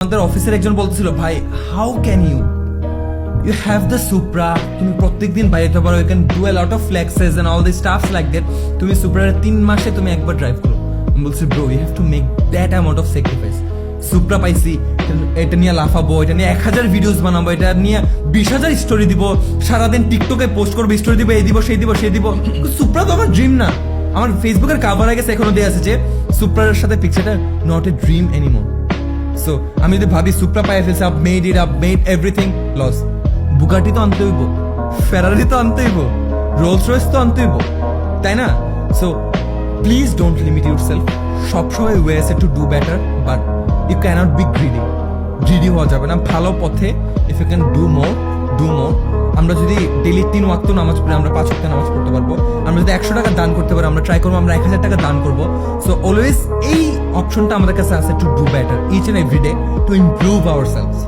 আমাদের অফিসের একজন বলতেছিল, ভাই how can you have the Supra, তুমি প্রত্যেকদিন বাইরে যেতে পারো, you can do a lot of flexes and all the stuffs like that, তুমি সুপ্রার 3 মাসে তুমি একবার ড্রাইভ করো। আমি বলছি bro you have to make that amount of sacrifice. Supra পাইছি, এটা নিয়ে লাফাবো, এটা নিয়ে 1000 ভিডিওস বানাবো, এটা নিয়ে 20,000 স্টোরি দিব, সারাদিন টিকটকে পোস্ট করবো, স্টোরি দিব, এই দিব সেই দিব সেই দিব। সুপ্রা তো আমার ড্রিম না। আমার ফেসবুকের কাভার আগে এখনো দেওয়া আছে যে সুপ্রার সাথে পিকচারটা not a dream anymore. So আমি যদি ভাবি সুপ্রা পাই ফেলছে, up made it, up made everything, loss. Bugatti তো আনতে হইব, ফেরারি তো আনতে হইব, রোলস রয়েস তো আনতে হইব, তাই না? So please don't limit yourself. সবসময় ways to do better, but you can't be greedy. Greedy হওয়া যাবে না। ভালো পথে if you can do more, do more. আমরা যদি ডেলি 3 ওয়াক্ত নামাজ পড়ি, আমরা 5 ওয়াক্ত নামাজ পড়তে পারবো। আমরা যদি 100 টাকা দান করতে পারি, আমরা ট্রাই করবো আমরা 1000 টাকা দান করবো। সো অলওয়েজ এই অপশনটা আমাদের কাছে আছে to do better each and every day, to improve our selves.